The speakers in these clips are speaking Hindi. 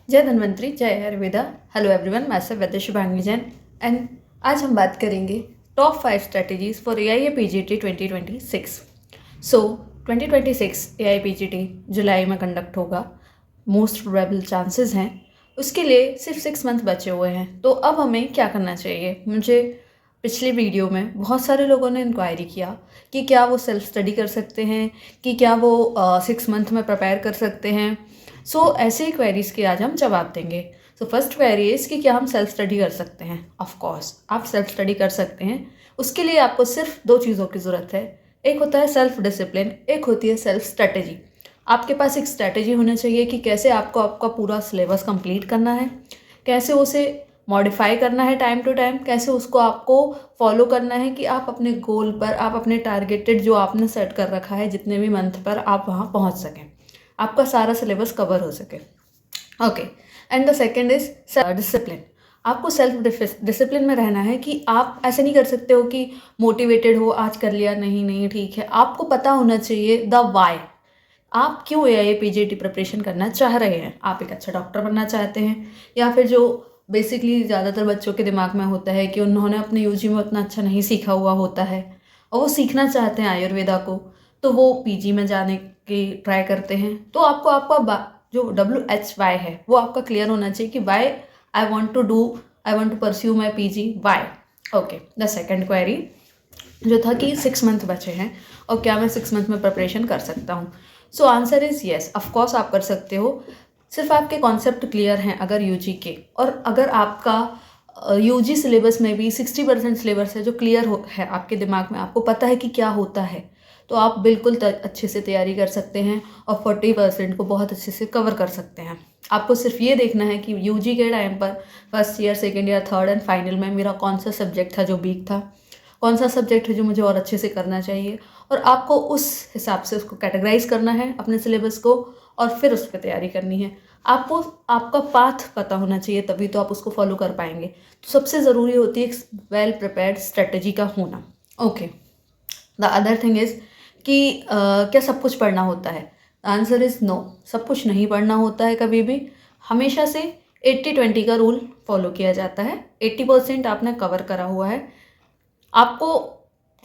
जय धन्वंतरी, जय आयुर्वेदा। हेलो एवरीवन, मैं से वैद्य शुभांगी जैन एंड आज हम बात करेंगे top 5 strategies for AIA PGT 2026। So 2026 AIA PGT जुलाई में कंडक्ट होगा। मोस्ट प्रोबेबल चांसेस हैं। उसके लिए सिर्फ 6 मंथ बचे हुए हैं। तो अब हमें क्या करना चाहिए? मुझे पिछले वीडियो में बहुत सारे लोगों ने इंक्वायरी किया कि क्या वो सेल्फ स्टडी कर सकते हैं, कि क्या वो 6 मंथ में प्रिपेयर कर सकते हैं। ऐसे ही क्वेरीज़ के आज हम जवाब देंगे। फर्स्ट क्वेरी इज़ कि क्या हम सेल्फ स्टडी कर सकते हैं? ऑफ कोर्स आप सेल्फ स्टडी कर सकते हैं। उसके लिए आपको सिर्फ 2 चीज़ों की ज़रूरत है। एक होता है सेल्फ डिसिप्लिन, एक होती है सेल्फ स्ट्रेटजी। आपके पास एक स्ट्रेटजी होना चाहिए कि कैसे आपको आपका पूरा सिलेबस कंप्लीट करना है, कैसे उसे मॉडिफाई करना है टाइम टू टाइम, कैसे उसको आपको फॉलो करना है कि आप अपने गोल पर, आप अपने टारगेटेड जो आपने सेट कर रखा है जितने भी मंथ पर, आप वहाँ पहुँच सकें, आपका सारा सिलेबस कवर हो सके। Okay, and the second is discipline. आपको सेल्फ डिसिप्लिन में रहना है कि आप ऐसे नहीं कर सकते हो कि मोटिवेटेड हो, आज कर लिया, नहीं नहीं ठीक है। आपको पता होना चाहिए द वाई, आप क्यों एआईए पीजीटी प्रिपरेशन करना चाह रहे हैं। आप एक अच्छा डॉक्टर बनना चाहते हैं, या फिर जो बेसिकली ज़्यादातर बच्चों के दिमाग में होता है कि उन्होंने अपने यूजी में उतना अच्छा नहीं सीखा हुआ होता है और वो सीखना चाहते हैं आयुर्वेदा को, तो वो पीजी में जाने की ट्राई करते हैं। तो आपको आपका जो WHY है वो आपका क्लियर होना चाहिए कि why I want to pursue my PG, why. Okay, the second query जो था कि 6 मंथ बचे हैं और क्या मैं 6 मंथ में प्रिपरेशन कर सकता हूँ। आंसर इज़ येस, ऑफकोर्स आप कर सकते हो। सिर्फ आपके कॉन्सेप्ट क्लियर हैं अगर यूजी के, और अगर आपका यूजी सिलेबस में भी 60% सिलेबस है जो क्लियर है आपके दिमाग में, आपको पता है कि क्या होता है, तो आप बिल्कुल अच्छे से तैयारी कर सकते हैं और 40% को बहुत अच्छे से कवर कर सकते हैं। आपको सिर्फ ये देखना है कि यूजी के टाइम पर first year, second year, third and final में मेरा कौन सा सब्जेक्ट था जो वीक था, कौन सा सब्जेक्ट है जो मुझे और अच्छे से करना चाहिए, और आपको उस हिसाब से उसको कैटेगराइज करना है अपने सिलेबस को और फिर उस पर तैयारी करनी है। आपको आपका पाथ पता होना चाहिए, तभी तो आप उसको फॉलो कर पाएंगे। तो सबसे ज़रूरी होती है एक वेल प्रिपेयर्ड स्ट्रेटजी का होना। Okay, the other thing is कि क्या सब कुछ पढ़ना होता है? आंसर इज़ नो, सब कुछ नहीं पढ़ना होता है कभी भी। हमेशा से 80-20 का रूल फॉलो किया जाता है। 80% आपने कवर करा हुआ है, आपको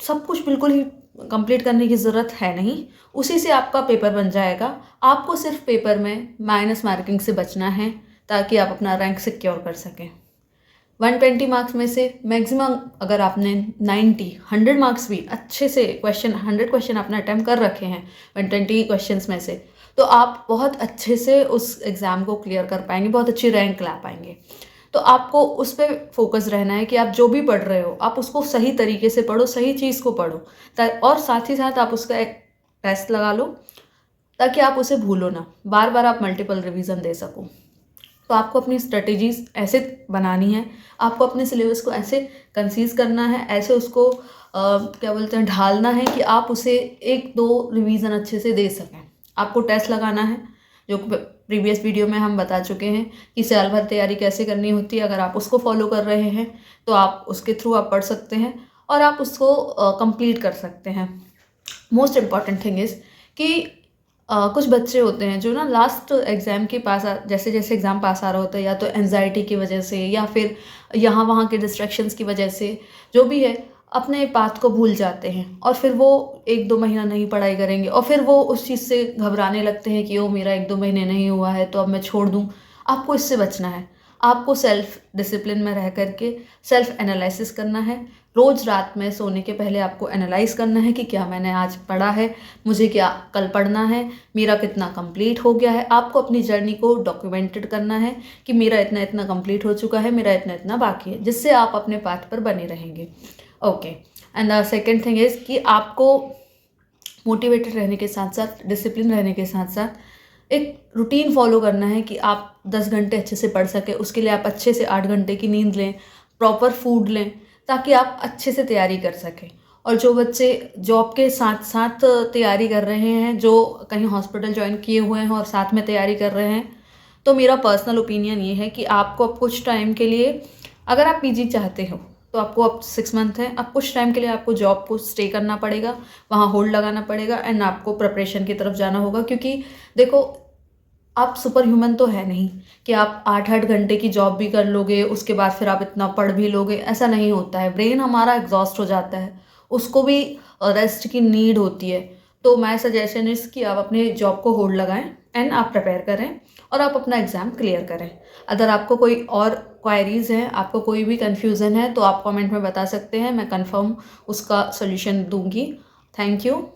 सब कुछ बिल्कुल ही कंप्लीट करने की ज़रूरत है नहीं, उसी से आपका पेपर बन जाएगा। आपको सिर्फ पेपर में माइनस मार्किंग से बचना है ताकि आप अपना रैंक सिक्योर कर सकें। 120 मार्क्स में से मैक्सिमम अगर आपने 100 मार्क्स भी अच्छे से 100 क्वेश्चन आपने अटैम्प्ट कर रखे हैं 120 क्वेश्चंस में से, तो आप बहुत अच्छे से उस एग्ज़ाम को क्लियर कर पाएंगे, बहुत अच्छी रैंक ला पाएंगे। तो आपको उस पर फोकस रहना है कि आप जो भी पढ़ रहे हो आप उसको सही तरीके से पढ़ो, सही चीज़ को पढ़ो, और साथ ही साथ आप उसका एक टेस्ट लगा लो ताकि आप उसे भूलो ना, बार बार आप मल्टीपल रिवीजन दे सको। तो आपको अपनी स्ट्रेटजीज ऐसे बनानी है, आपको अपने सिलेबस को ऐसे कंसीज करना है, ऐसे उसको क्या बोलते हैं, ढालना है कि आप उसे 1-2 रिवीजन अच्छे से दे सकें। आपको टेस्ट लगाना है, जो प्रीवियस वीडियो में हम बता चुके हैं कि साल भर तैयारी कैसे करनी होती है। अगर आप उसको फॉलो कर रहे हैं तो आप उसके थ्रू आप पढ़ सकते हैं और आप उसको कंप्लीट कर सकते हैं। मोस्ट इम्पॉर्टेंट थिंग इज़ कि कुछ बच्चे होते हैं जो ना लास्ट एग्ज़ाम के पास जैसे जैसे एग्ज़ाम पास आ रहा होता है, या तो एनजाइटी की वजह से या फिर यहाँ वहाँ के डिस्ट्रैक्शंस की वजह से, जो भी है, अपने पाथ को भूल जाते हैं और फिर वो 1-2 महीना नहीं पढ़ाई करेंगे और फिर वो उस चीज़ से घबराने लगते हैं कि ओ मेरा 1-2 महीने नहीं हुआ है तो अब मैं छोड़ दूँ। आपको इससे बचना है। आपको सेल्फ डिसिप्लिन में रह करके सेल्फ एनालिसिस करना है। रोज़ रात में सोने के पहले आपको एनालाइज करना है कि क्या मैंने आज पढ़ा है, मुझे क्या कल पढ़ना है, मेरा कितना कंप्लीट हो गया है। आपको अपनी जर्नी को डॉक्यूमेंटेड करना है कि मेरा इतना इतना कंप्लीट हो चुका है, मेरा इतना इतना बाकी है, जिससे आप अपने पाथ पर बने रहेंगे। Okay, and the second thing is कि आपको मोटिवेटेड रहने के साथ साथ, डिसिप्लिन रहने के साथ साथ एक रूटीन फॉलो करना है कि आप 10 घंटे अच्छे से पढ़ सकें। उसके लिए आप अच्छे से 8 घंटे की नींद लें, प्रॉपर फूड लें, ताकि आप अच्छे से तैयारी कर सकें। और जो बच्चे जॉब के साथ साथ तैयारी कर रहे हैं, जो कहीं हॉस्पिटल ज्वाइन किए हुए हैं और साथ में तैयारी कर रहे हैं, तो मेरा पर्सनल ओपिनियन ये है कि आपको अब कुछ टाइम के लिए, अगर आप पीजी चाहते हो तो आपको अब 6 मंथ है, अब कुछ टाइम के लिए आपको जॉब को स्टे करना पड़ेगा, वहाँ होल्ड लगाना पड़ेगा एंड आपको प्रिपरेशन की तरफ जाना होगा। क्योंकि देखो, आप सुपर ह्यूमन तो है नहीं कि आप 8-8 घंटे की जॉब भी कर लोगे, उसके बाद फिर आप इतना पढ़ भी लोगे, ऐसा नहीं होता है। ब्रेन हमारा एग्ज़ॉस्ट हो जाता है, उसको भी रेस्ट की नीड होती है। तो माय सजेशन इज़ कि आप अपने जॉब को होल्ड लगाएँ एंड आप प्रिपेयर करें और आप अपना एग्ज़ाम क्लियर करें। अगर आपको कोई और क्वेरीज़ हैं, आपको कोई भी कन्फ्यूज़न है, तो आप कमेंट में बता सकते हैं, मैं कन्फर्म उसका सॉल्यूशन दूँगी। Thank you.